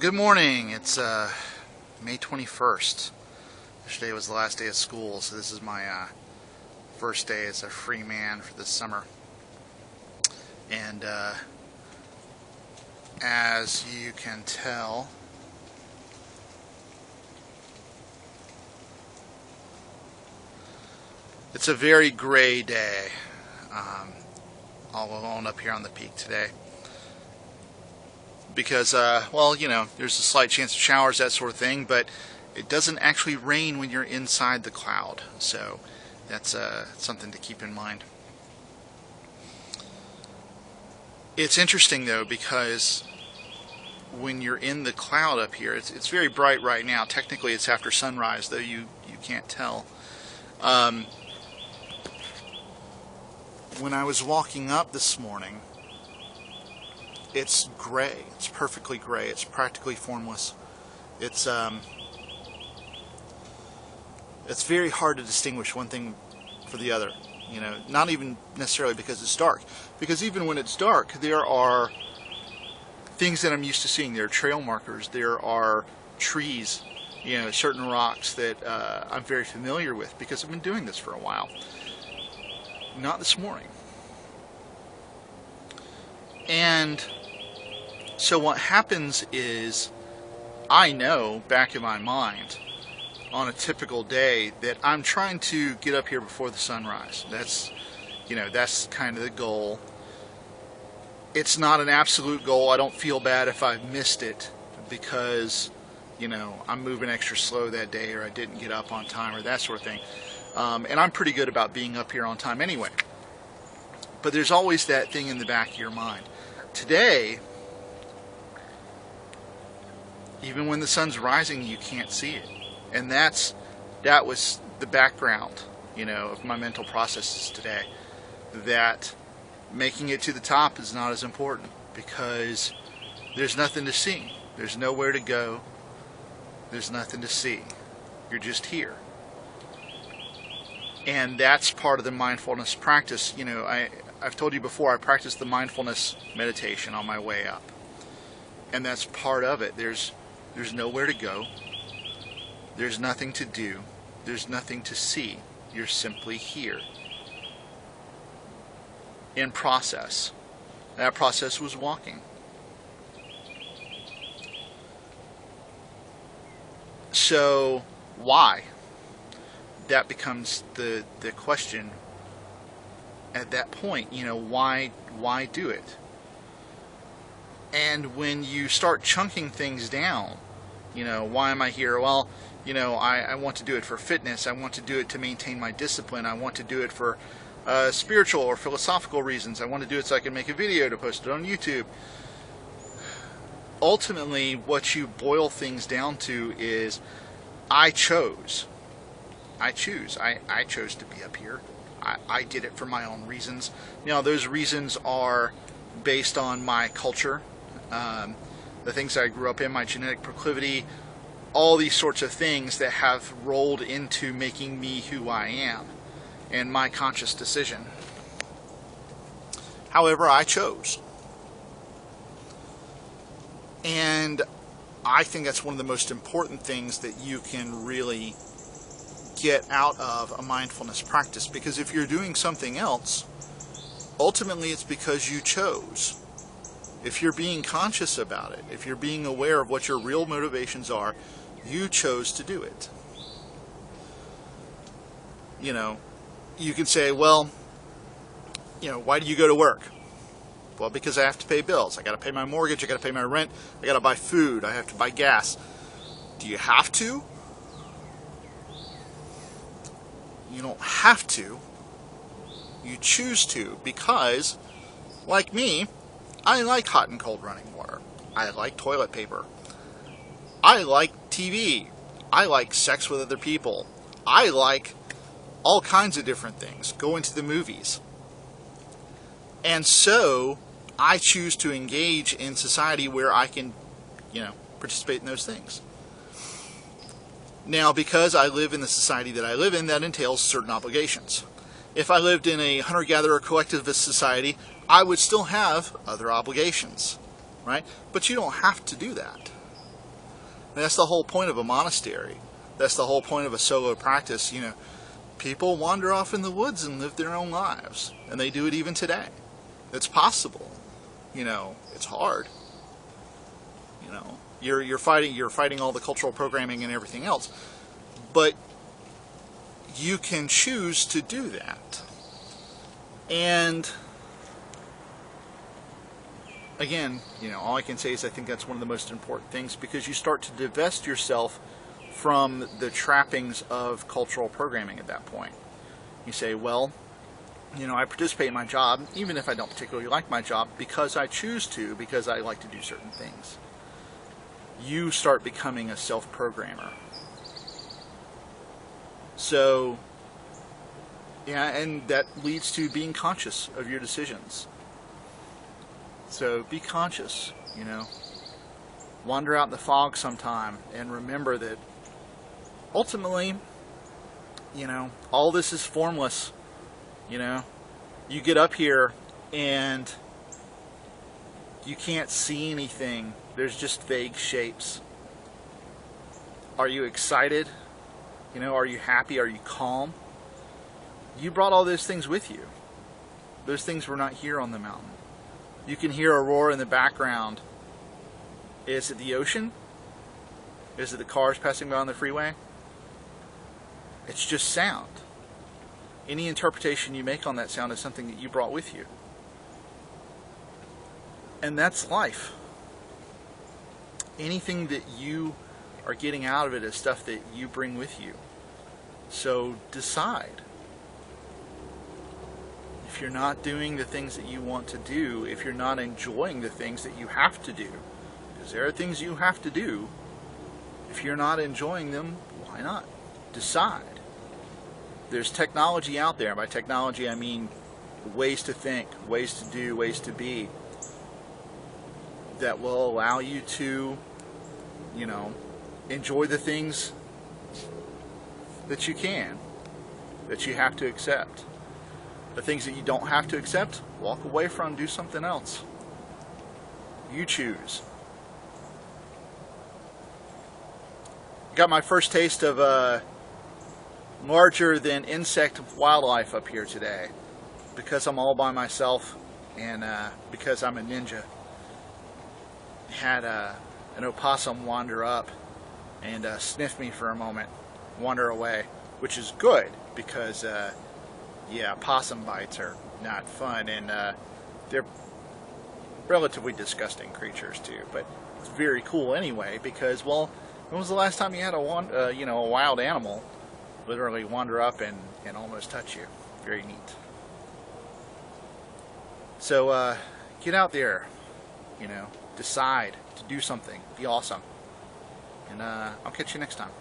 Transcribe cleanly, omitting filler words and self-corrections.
Good morning. It's May 21st. Yesterday was the last day of school, so this is my first day as a free man for this summer. And as you can tell, it's a very gray day. All alone up here on the peak today. Because, there's a slight chance of showers, that sort of thing, but it doesn't actually rain when you're inside the cloud. So that's something to keep in mind. It's interesting, though, because when you're in the cloud up here, it's very bright right now. Technically, it's after sunrise, though you can't tell. When I was walking up this morning, it's gray. It's perfectly gray. It's practically formless. It's very hard to distinguish one thing for the other. You know, not even necessarily because it's dark. Because even when it's dark, there are things that I'm used to seeing. There are trail markers. There are trees. You know, certain rocks that I'm very familiar with because I've been doing this for a while. Not this morning. And so what happens is, I know back in my mind on a typical day that I'm trying to get up here before the sunrise. That's kind of the goal. It's not an absolute goal. I don't feel bad if I've missed it because, I'm moving extra slow that day, or I didn't get up on time, or that sort of thing. And I'm pretty good about being up here on time anyway. But there's always that thing in the back of your mind. Today, even when the sun's rising, you can't see it. And that was the background, of my mental processes today. That making it to the top is not as important because there's nothing to see. There's nowhere to go. There's nothing to see. You're just here. And that's part of the mindfulness practice. I've told you before, I practice the mindfulness meditation on my way up. And that's part of it. There's nowhere to go. There's nothing to do. There's nothing to see. You're simply here. In process. That process was walking. So, why? That becomes the question at that point. Why do it? And when you start chunking things down, why am I here? Well, I want to do it for fitness. I want to do it to maintain my discipline. I want to do it for spiritual or philosophical reasons. I want to do it so I can make a video to post it on YouTube. Ultimately, what you boil things down to is, I chose. I choose. I chose to be up here. I did it for my own reasons. Those reasons are based on my culture, the things that I grew up in, my genetic proclivity, all these sorts of things that have rolled into making me who I am, and my conscious decision. However, I chose. And I think that's one of the most important things that you can really get out of a mindfulness practice, because if you're doing something else, ultimately it's because you chose. If you're being conscious about it, if you're being aware of what your real motivations are, you chose to do it. You can say, well, why do you go to work? Well, because I have to pay bills. I got to pay my mortgage, I got to pay my rent, I got to buy food, I have to buy gas. Do you have to? You don't have to. You choose to, because, like me, I like hot and cold running water. I like toilet paper. I like TV. I like sex with other people. I like all kinds of different things. Going to the movies. And so, I choose to engage in society where I can, participate in those things. Now, because I live in the society that I live in, that entails certain obligations. If I lived in a hunter-gatherer collectivist society, I would still have other obligations, right? But you don't have to do that. And that's the whole point of a monastery. That's the whole point of a solo practice. People wander off in the woods and live their own lives, and they do it even today. It's possible. It's hard. You're fighting all the cultural programming and everything else, but you can choose to do that. And again, all I can say is I think that's one of the most important things, because you start to divest yourself from the trappings of cultural programming at that point. You say, well, I participate in my job, even if I don't particularly like my job, because I choose to, because I like to do certain things. You start becoming a self-programmer. So, yeah, and that leads to being conscious of your decisions. So be conscious, Wander out in the fog sometime and remember that ultimately, all this is formless. You get up here and you can't see anything. There's just vague shapes. Are you excited? Are you happy? Are you calm? You brought all those things with you. Those things were not here on the mountain. You can hear a roar in the background. Is it the ocean? Is it the cars passing by on the freeway? It's just sound. Any interpretation you make on that sound is something that you brought with you. And that's life. Anything that you are getting out of it is stuff that you bring with you. So decide. If you're not doing the things that you want to do, if you're not enjoying the things that you have to do, because there are things you have to do, if you're not enjoying them, why not? Decide. There's technology out there. By technology, I mean ways to think, ways to do, ways to be, that will allow you to, enjoy the things that you can, that you have to accept. The things that you don't have to accept, walk away from, do something else. You choose. Got my first taste of larger than insect wildlife up here today, because I'm all by myself and because I'm a ninja. Had an opossum wander up and sniff me for a moment, wander away, which is good because yeah, possum bites are not fun, and they're relatively disgusting creatures too. But it's very cool anyway, because, well, when was the last time you had a wild animal literally wander up and almost touch you? Very neat. So get out there, decide to do something, be awesome, and I'll catch you next time.